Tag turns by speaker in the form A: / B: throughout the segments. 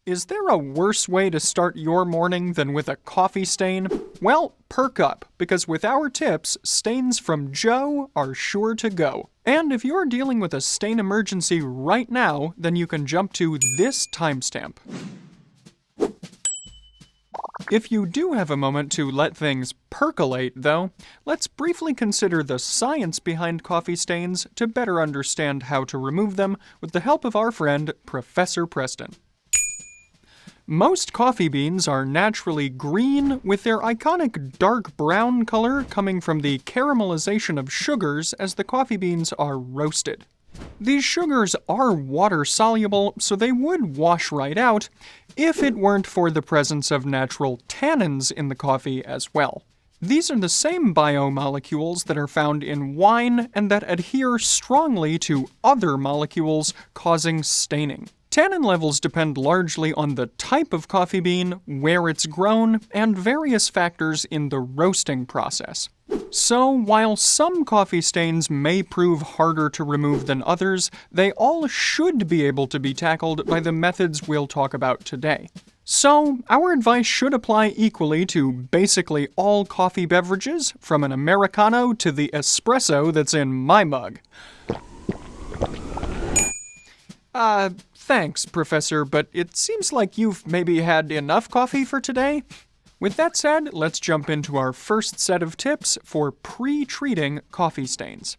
A: Is there a worse way to start your morning than with a coffee stain? Well, perk up, because with our tips, stains from Joe are sure to go. And if you're dealing with a stain emergency right now, then you can jump to this timestamp. If you do have a moment to let things percolate, though, let's briefly consider the science behind coffee stains to better understand how to remove them with the help of our friend, Professor Preston. Most coffee beans are naturally green, with their iconic dark brown color coming from the caramelization of sugars as the coffee beans are roasted. These sugars are water-soluble, so they would wash right out if it weren't for the presence of natural tannins in the coffee as well. These are the same biomolecules that are found in wine and that adhere strongly to other molecules, causing staining. Tannin levels depend largely on the type of coffee bean, where it's grown, and various factors in the roasting process. So, while some coffee stains may prove harder to remove than others, they all should be able to be tackled by the methods we'll talk about today. So, our advice should apply equally to basically all coffee beverages, from an Americano to the espresso that's in my mug. Thanks, Professor, but it seems like you've maybe had enough coffee for today. With that said, let's jump into our first set of tips for pre-treating coffee stains.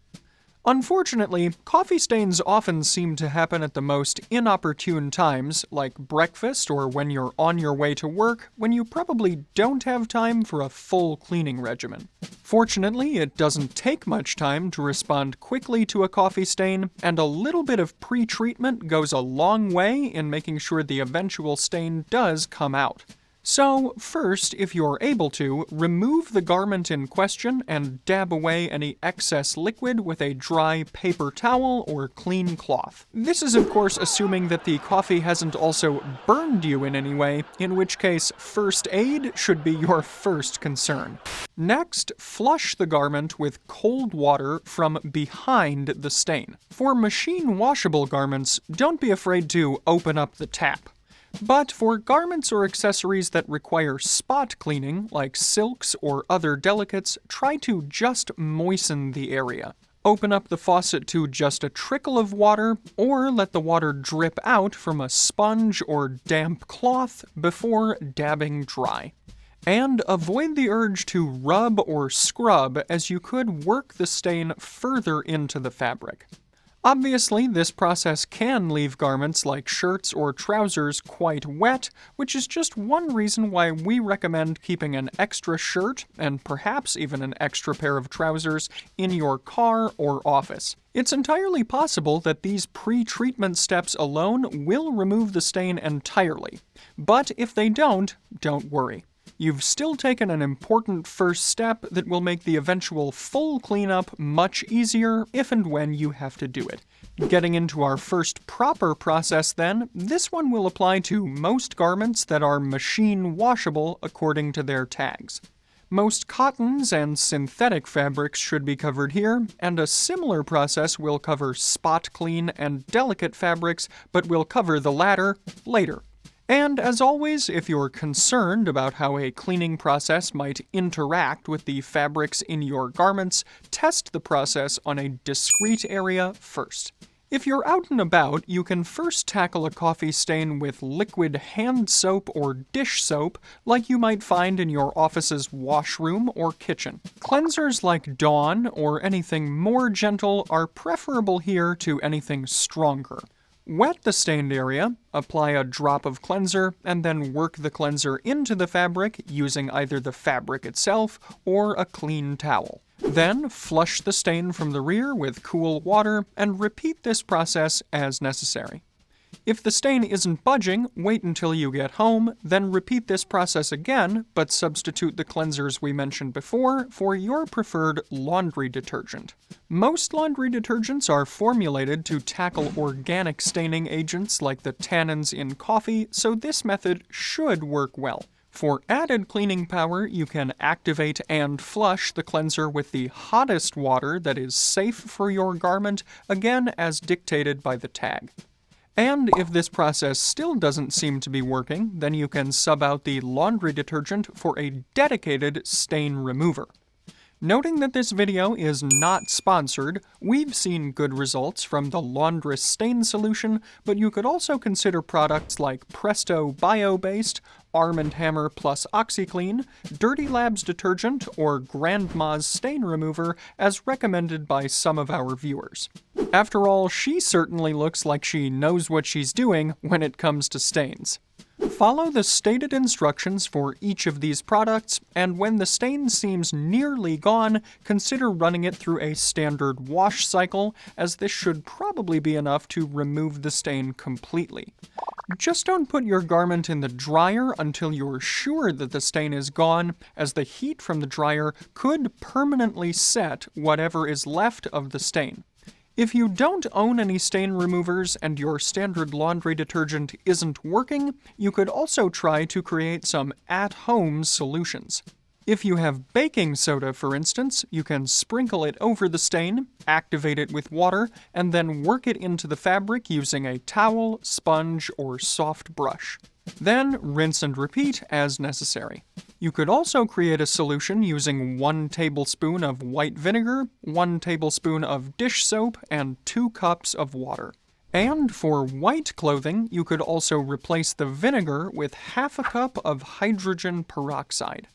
A: Unfortunately, coffee stains often seem to happen at the most inopportune times, like breakfast or when you're on your way to work, when you probably don't have time for a full cleaning regimen. Fortunately, it doesn't take much time to respond quickly to a coffee stain, and a little bit of pre-treatment goes a long way in making sure the eventual stain does come out. So, first, if you're able to, remove the garment in question and dab away any excess liquid with a dry paper towel or clean cloth. This is, of course, assuming that the coffee hasn't also burned you in any way, in which case first aid should be your first concern. Next, flush the garment with cold water from behind the stain. For machine-washable garments, don't be afraid to open up the tap. But for garments or accessories that require spot cleaning, like silks or other delicates, try to just moisten the area. Open up the faucet to just a trickle of water, or let the water drip out from a sponge or damp cloth before dabbing dry. And avoid the urge to rub or scrub, as you could work the stain further into the fabric. Obviously, this process can leave garments like shirts or trousers quite wet, which is just one reason why we recommend keeping an extra shirt, and perhaps even an extra pair of trousers, in your car or office. It's entirely possible that these pre-treatment steps alone will remove the stain entirely. But if they don't worry. You've still taken an important first step that will make the eventual full cleanup much easier if and when you have to do it. Getting into our first proper process then, this one will apply to most garments that are machine-washable according to their tags. Most cottons and synthetic fabrics should be covered here, and a similar process will cover spot clean and delicate fabrics, but we'll cover the latter later. And as always, if you're concerned about how a cleaning process might interact with the fabrics in your garments, test the process on a discrete area first. If you're out and about, you can first tackle a coffee stain with liquid hand soap or dish soap, like you might find in your office's washroom or kitchen. Cleansers like Dawn or anything more gentle are preferable here to anything stronger. Wet the stained area, apply a drop of cleanser, and then work the cleanser into the fabric using either the fabric itself or a clean towel. Then flush the stain from the rear with cool water and repeat this process as necessary. If the stain isn't budging, wait until you get home, then repeat this process again, but substitute the cleansers we mentioned before for your preferred laundry detergent. Most laundry detergents are formulated to tackle organic staining agents like the tannins in coffee, so this method should work well. For added cleaning power, you can activate and flush the cleanser with the hottest water that is safe for your garment, again as dictated by the tag. And if this process still doesn't seem to be working, then you can sub out the laundry detergent for a dedicated stain remover. Noting that this video is not sponsored, we've seen good results from the Laundress Stain Solution, but you could also consider products like Presto Bio-based, Arm & Hammer plus OxyClean, Dirty Labs Detergent, or Grandma's Stain Remover as recommended by some of our viewers. After all, she certainly looks like she knows what she's doing when it comes to stains. Follow the stated instructions for each of these products, and when the stain seems nearly gone, consider running it through a standard wash cycle, as this should probably be enough to remove the stain completely. Just don't put your garment in the dryer until you're sure that the stain is gone, as the heat from the dryer could permanently set whatever is left of the stain. If you don't own any stain removers and your standard laundry detergent isn't working, you could also try to create some at-home solutions. If you have baking soda, for instance, you can sprinkle it over the stain, activate it with water, and then work it into the fabric using a towel, sponge, or soft brush. Then rinse and repeat as necessary. You could also create a solution using 1 tablespoon of white vinegar, 1 tablespoon of dish soap, and 2 cups of water. And for white clothing, you could also replace the vinegar with half a cup of hydrogen peroxide.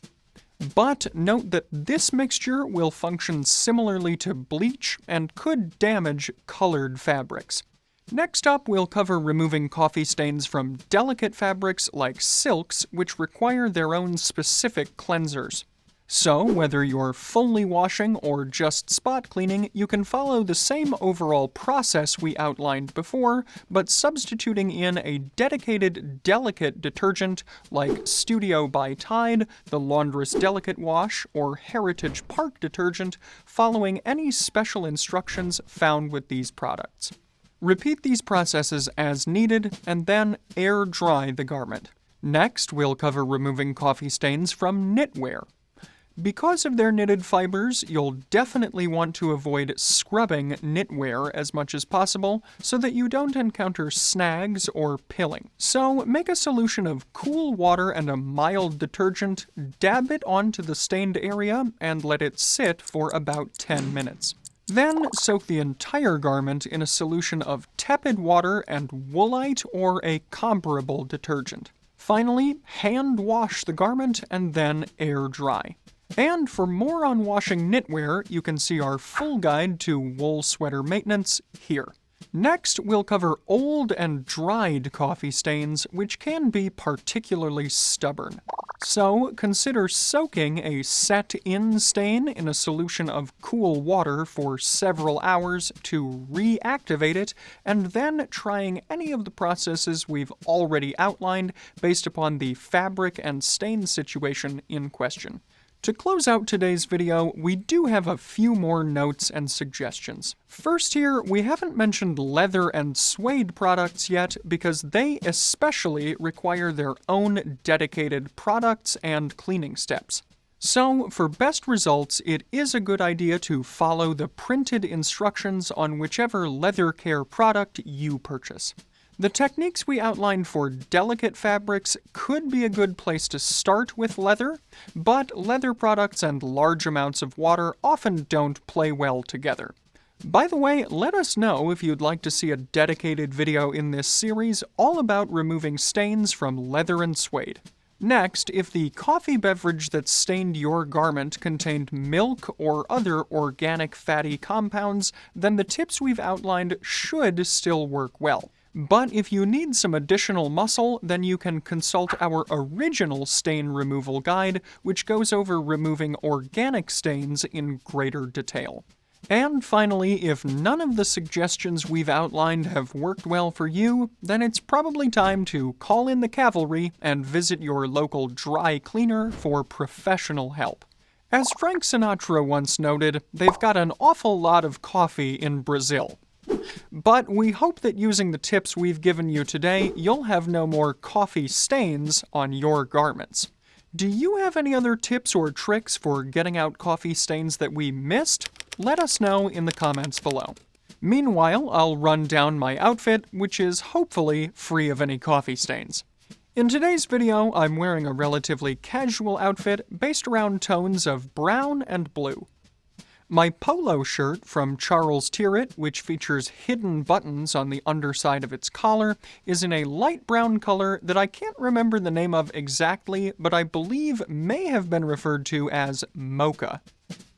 A: But note that this mixture will function similarly to bleach and could damage colored fabrics. Next up, we'll cover removing coffee stains from delicate fabrics like silks, which require their own specific cleansers. So, whether you're fully washing or just spot cleaning, you can follow the same overall process we outlined before, but substituting in a dedicated delicate detergent like Studio by Tide, the Laundress Delicate Wash, or Heritage Park detergent, following any special instructions found with these products. Repeat these processes as needed, and then air dry the garment. Next, we'll cover removing coffee stains from knitwear. Because of their knitted fibers, you'll definitely want to avoid scrubbing knitwear as much as possible so that you don't encounter snags or pilling. So, make a solution of cool water and a mild detergent, dab it onto the stained area, and let it sit for about 10 minutes. Then soak the entire garment in a solution of tepid water and woolite or a comparable detergent. Finally, hand wash the garment and then air dry. And for more on washing knitwear, you can see our full guide to wool sweater maintenance here. Next, we'll cover old and dried coffee stains, which can be particularly stubborn. So, consider soaking a set-in stain in a solution of cool water for several hours to reactivate it, and then trying any of the processes we've already outlined based upon the fabric and stain situation in question. To close out today's video, we do have a few more notes and suggestions. First here, we haven't mentioned leather and suede products yet because they especially require their own dedicated products and cleaning steps. So, for best results, it is a good idea to follow the printed instructions on whichever leather care product you purchase. The techniques we outlined for delicate fabrics could be a good place to start with leather, but leather products and large amounts of water often don't play well together. By the way, let us know if you'd like to see a dedicated video in this series all about removing stains from leather and suede. Next, if the coffee beverage that stained your garment contained milk or other organic fatty compounds, then the tips we've outlined should still work well. But if you need some additional muscle, then you can consult our original stain removal guide, which goes over removing organic stains in greater detail. And finally, if none of the suggestions we've outlined have worked well for you, then it's probably time to call in the cavalry and visit your local dry cleaner for professional help. As Frank Sinatra once noted, they've got an awful lot of coffee in Brazil. But we hope that using the tips we've given you today, you'll have no more coffee stains on your garments. Do you have any other tips or tricks for getting out coffee stains that we missed? Let us know in the comments below. Meanwhile, I'll run down my outfit, which is hopefully free of any coffee stains. In today's video, I'm wearing a relatively casual outfit based around tones of brown and blue. My polo shirt from Charles Tyrwhitt, which features hidden buttons on the underside of its collar, is in a light brown color that I can't remember the name of exactly, but I believe may have been referred to as mocha.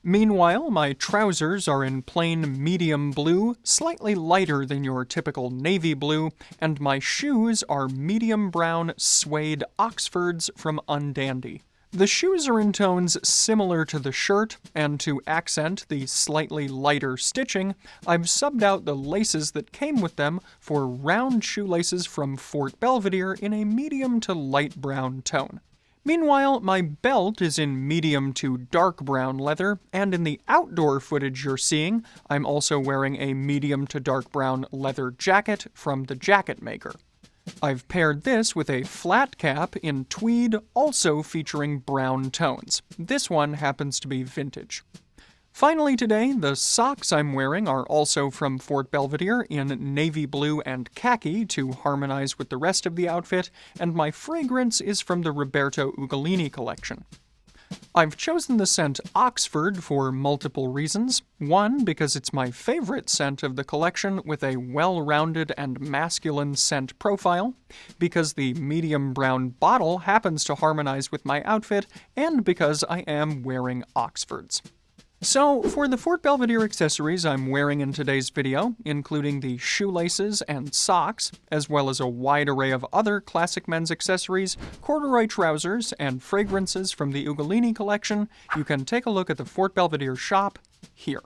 A: Meanwhile, my trousers are in plain medium blue, slightly lighter than your typical navy blue, and my shoes are medium brown suede Oxfords from Undandy. The shoes are in tones similar to the shirt, and to accent the slightly lighter stitching, I've subbed out the laces that came with them for round shoelaces from Fort Belvedere in a medium to light brown tone. Meanwhile, my belt is in medium to dark brown leather, and in the outdoor footage you're seeing, I'm also wearing a medium to dark brown leather jacket from the Jacket Maker. I've paired this with a flat cap in tweed, also featuring brown tones. This one happens to be vintage. Finally today, the socks I'm wearing are also from Fort Belvedere in navy blue and khaki to harmonize with the rest of the outfit, and my fragrance is from the Roberto Ugolini collection. I've chosen the scent Oxford for multiple reasons. One, because it's my favorite scent of the collection with a well-rounded and masculine scent profile, because the medium brown bottle happens to harmonize with my outfit, and because I am wearing Oxfords. So, for the Fort Belvedere accessories I'm wearing in today's video, including the shoelaces and socks, as well as a wide array of other classic men's accessories, corduroy trousers, and fragrances from the Ugolini collection, you can take a look at the Fort Belvedere shop here.